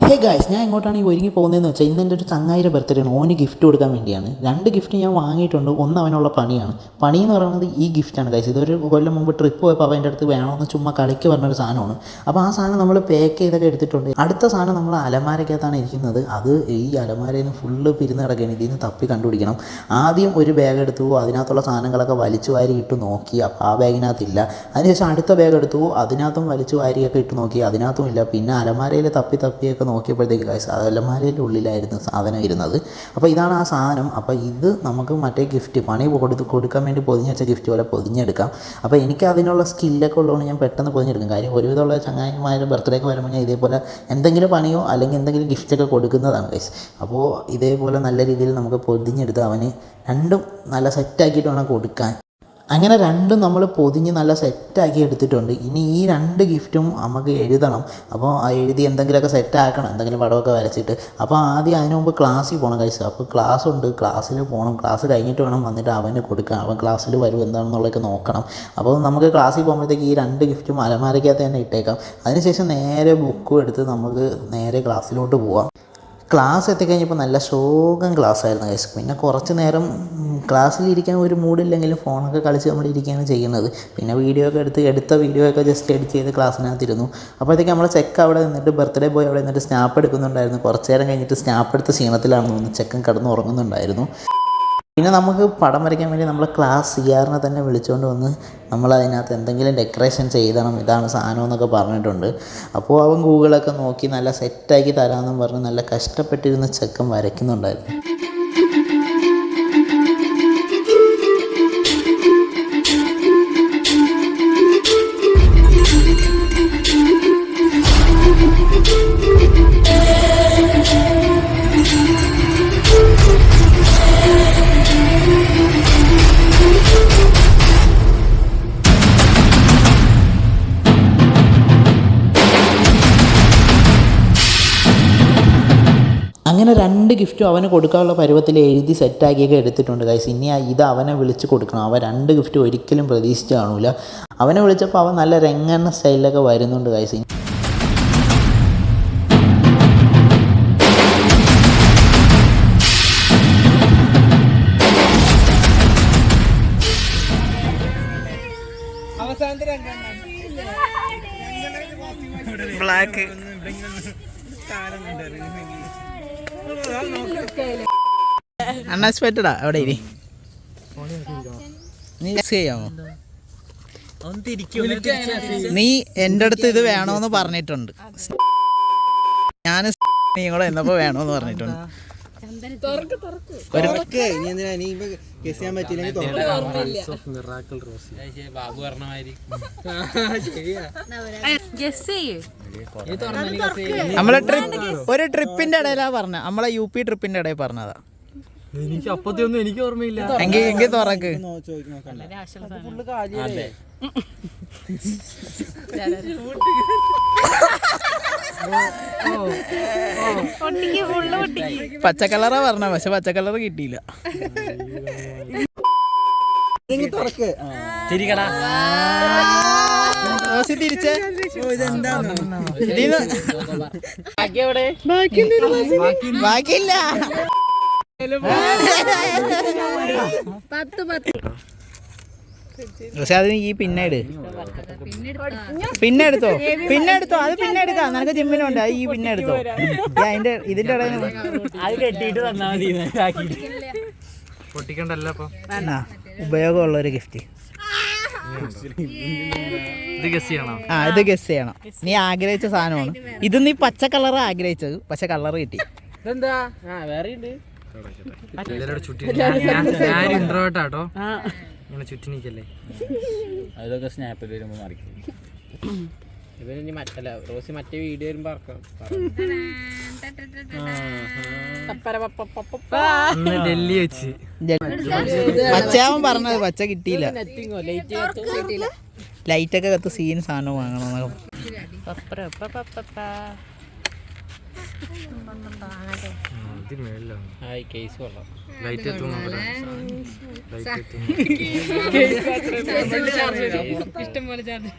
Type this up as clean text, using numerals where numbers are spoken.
Hey guys, ഞാൻ എങ്ങോട്ടാണ് ഈ ഒരുങ്ങി പോകുന്നതെന്ന് വെച്ചാൽ ഇന്ന് എൻ്റെ ഒരു ചങ്ങായിയുടെ ബർത്ത്ഡേ ആണ്. ഓന് ഗിഫ്റ്റ് കൊടുക്കാൻ വേണ്ടിയാണ്. 2 ഗിഫ്റ്റ് ഞാൻ വാങ്ങിയിട്ടുണ്ട്. ഒന്ന് അവനുള്ള പണിയാണ്. പണി എന്ന് പറയുന്നത് ഈ ഗിഫ്റ്റാണ് ഗായ്സ്. ഇതൊരു കൊല്ലം മുമ്പ് ട്രിപ്പ് പോയപ്പോൾ അവൻ്റെ അടുത്ത് വേണമെന്ന് ചുമ്മാ കളിക്ക് പറഞ്ഞൊരു സാധനമാണ്. അപ്പോൾ ആ സാധനം നമ്മൾ പാക്ക് ചെയ്തൊക്കെ എടുത്തിട്ടുണ്ട്. അടുത്ത സാധനം നമ്മൾ അലമാരക്കകത്താണ് ഇരിക്കുന്നത്. അത് ഈ അലമാരയിൽ നിന്ന് ഫുള്ള് പിരിന്ന് കിടക്കുകയാണ്. ഇതിൽ നിന്ന് തപ്പി കണ്ടുപിടിക്കണം. ആദ്യം ഒരു ബാഗ് എടുത്തു, അതിനകത്തുള്ള സാധനങ്ങളൊക്കെ വലിച്ചു വാരി ഇട്ട് നോക്കി. അപ്പോൾ ആ ബാഗിനകത്തില്ല. അതിനുശേഷം അടുത്ത ബാഗ് എടുത്തു, അതിനകത്തും വലിച്ചു വാരിയൊക്കെ ഇട്ട് നോക്കി, അതിനകത്തും ഇല്ല. പിന്നെ അലമാരയിൽ തപ്പിയൊക്കെ നോക്കിയപ്പോഴത്തേക്ക് ഗൈസ് അലമാരയുടെ ഉള്ളിലായിരുന്നു സാധനം ഇരുന്നത്. അപ്പോൾ ഇതാണ് ആ സാധനം. അപ്പോൾ ഇത് നമുക്ക് മറ്റേ ഗിഫ്റ്റ് പണി കൊടുക്കാൻ വേണ്ടി പൊതിഞ്ഞ് വെച്ച ഗിഫ്റ്റ് പോലെ പൊതിഞ്ഞെടുക്കാം. അപ്പോൾ എനിക്ക് അതിനുള്ള സ്കില്ലൊക്കെ ഉള്ളതുകൊണ്ട് ഞാൻ പെട്ടെന്ന് പൊതിഞ്ഞെടുക്കും. കാര്യം ഒരുവിധമുള്ള ചങ്ങായിമാരുടെ ബർത്ത്ഡേക്ക് വരുമ്പോൾ ഞാൻ ഇതേപോലെ എന്തെങ്കിലും പണിയോ അല്ലെങ്കിൽ എന്തെങ്കിലും ഗിഫ്റ്റൊക്കെ കൊടുക്കുന്നതാണ് ഗൈസ്. അപ്പോൾ ഇതേപോലെ നല്ല രീതിയിൽ നമുക്ക് പൊതിഞ്ഞെടുത്ത് അവന് രണ്ടും നല്ല സെറ്റാക്കിയിട്ട് വേണം കൊടുക്കാൻ. അങ്ങനെ രണ്ടും നമ്മൾ പൊതിഞ്ഞ് നല്ല സെറ്റാക്കി എടുത്തിട്ടുണ്ട്. ഇനി ഈ 2 ഗിഫ്റ്റും നമുക്ക് എഴുതണം. അപ്പോൾ എഴുതി എന്തെങ്കിലുമൊക്കെ സെറ്റാക്കണം, എന്തെങ്കിലും പടമൊക്കെ വരച്ചിട്ട്. അപ്പോൾ ആദ്യം അതിന് മുമ്പ് ക്ലാസ്സിൽ പോകണം കഴിച്ചു. അപ്പോൾ ക്ലാസ് ഉണ്ട്, ക്ലാസ്സിൽ പോകണം. ക്ലാസ് കഴിഞ്ഞിട്ട് വേണം വന്നിട്ട് അവന് കൊടുക്കാം. അവൻ ക്ലാസ്സിൽ വരും എന്താണെന്നുള്ളതൊക്കെ നോക്കണം. അപ്പോൾ നമുക്ക് ക്ലാസ്സിൽ പോകുമ്പോഴത്തേക്ക് ഈ 2 ഗിഫ്റ്റും അലമാരയ്ക്കകത്ത് തന്നെ ഇട്ടേക്കാം. അതിനുശേഷം നേരെ ബുക്കും എടുത്ത് നമുക്ക് നേരെ ക്ലാസ്സിലോട്ട് പോവാം. ക്ലാസ് എത്തിക്കഴിഞ്ഞപ്പോൾ നല്ല ശോകം ക്ലാസ്സായിരുന്നു ഗൈസ്. പിന്നെ കുറച്ച് നേരം ക്ലാസ്സിലിരിക്കാൻ ഒരു മൂഡില്ലെങ്കിലും ഫോണൊക്കെ കളിച്ച് നമ്മൾ ഇരിക്കുകയാണ് ചെയ്യുന്നത്. പിന്നെ വീഡിയോ ഒക്കെ എടുത്ത വീഡിയോ ഒക്കെ ജസ്റ്റ് എഡിറ്റ് ചെയ്ത് ക്ലാസ്സിനകത്തിരുന്നു. അപ്പോഴത്തേക്ക് നമ്മൾ ചെക്ക് അവിടെ നിന്നിട്ട് ബർത്ത്ഡേ ബോയ് അവിടെ നിന്നിട്ട് സ്നാപ്പ് എടുക്കുന്നുണ്ടായിരുന്നു. കുറച്ച് നേരം കഴിഞ്ഞിട്ട് സ്നാപ്പ് എടുത്ത ക്ഷീണത്തിലാണെന്ന് തോന്നുന്നു. ചെക്കൻ കിടന്ന് ഉറങ്ങുന്നുണ്ടായിരുന്നു. പിന്നെ നമുക്ക് പടം വരയ്ക്കാൻ വേണ്ടി നമ്മൾ ക്ലാസ് സിആറിനെ തന്നെ വിളിച്ചുകൊണ്ട് വന്ന് നമ്മളതിനകത്ത് എന്തെങ്കിലും ഡെക്കറേഷൻ ചെയ്തണം, ഇതാണ് സാധനം എന്നൊക്കെ പറഞ്ഞിട്ടുണ്ട്. അപ്പോൾ അവൻ ഗൂഗിളൊക്കെ നോക്കി നല്ല സെറ്റാക്കി തരാമെന്നും പറഞ്ഞ് നല്ല കഷ്ടപ്പെട്ടിരുന്ന ചെക്കൻ വരയ്ക്കുന്നുണ്ടായിരുന്നു. അങ്ങനെ 2 ഗിഫ്റ്റും അവന് കൊടുക്കാനുള്ള പരുവത്തിൽ എഴുതി സെറ്റാക്കിയൊക്കെ എടുത്തിട്ടുണ്ട് ഗൈസ്. ഇനി ഇത് അവനെ വിളിച്ച് കൊടുക്കണം. അവൻ 2 ഗിഫ്റ്റ് ഒരിക്കലും പ്രതീക്ഷിച്ച് കാണില്ല. അവനെ വിളിച്ചപ്പോൾ അവൻ നല്ല രംഗണ്ണ സ്റ്റൈലിലൊക്കെ വരുന്നുണ്ട് ഗൈസ്. ബ്ലാക്ക് അൺഎക്സ്പെക്റ്റഡാ. അവിടെ ഇരി, നീ ചെയ്യാമോ? നീ എൻ്റെ അടുത്ത് ഇത് വേണോന്ന് പറഞ്ഞിട്ടുണ്ട്. ഞാൻ നീ കൂടെ എന്നപ്പോ വേണോന്ന് പറഞ്ഞിട്ടുണ്ട്. നമ്മളെ ഒരു ട്രിപ്പിന്റെ ഇടയിലാ പറഞ്ഞ, നമ്മളെ UP ട്രിപ്പിന്റെ ഇടയിൽ പറഞ്ഞതാ. എനിക്ക് അപ്പത്തെയൊന്നും എനിക്ക് ഓർമ്മയില്ല. എങ്കിൽ തുറക്ക്. പച്ചക്കളറാ പറഞ്ഞ, പക്ഷെ പച്ചക്കളർ കിട്ടിയില്ല. തിരിച്ചേ ബാക്കിയില്ല. പക്ഷെ അതിന് ഈ പിന്നെ എടുത്തോ അത് പിന്നെ എടുക്കാം. നിനക്ക് ജിമ്മിനുണ്ട്, ഈ പിന്നെ എടുത്തോ. അതിന്റെ ഇതിന്റെ ഇടയിൽ അത് കെട്ടിയിട്ട് തന്നാ മതി. പൊട്ടിക്കണ്ടല്ലോ. ഉപയോഗമുള്ള ഒരു ഗിഫ്റ്റ്. ഇത് ഗസ് ചെയ്യണം. ഇത് ഗസ് ചെയ്യണം. നീ ആഗ്രഹിച്ച സാധനമാണ് ഇത്. നീ പച്ച കളർ ആഗ്രഹിച്ചത്, പക്ഷെ കളർ കിട്ടി. എന്താ വേറെ ഉണ്ട്. ഞാൻ ഇൻട്രോവേർട്ടാട്ടോ, ഇങ്ങനെ ചുറ്റി നിക്കല്ലേ. അതൊക്കെ സ്നാപ്പിൽ വരുമ്പോ മറിക്കും. ഇവന് മറ്റല്ല റോസി മറ്റേ വീഡിയോ വരുമ്പോ ഡൽഹി വെച്ച് പച്ചയാവൻ പറഞ്ഞത്, പച്ച കിട്ടിയില്ല. ലൈറ്റൊക്കെ കത്ത് സീൻ സാധനം വാങ്ങണം. ലൈറ്റ് ഇഷ്ടംപോലെ ചാർജ്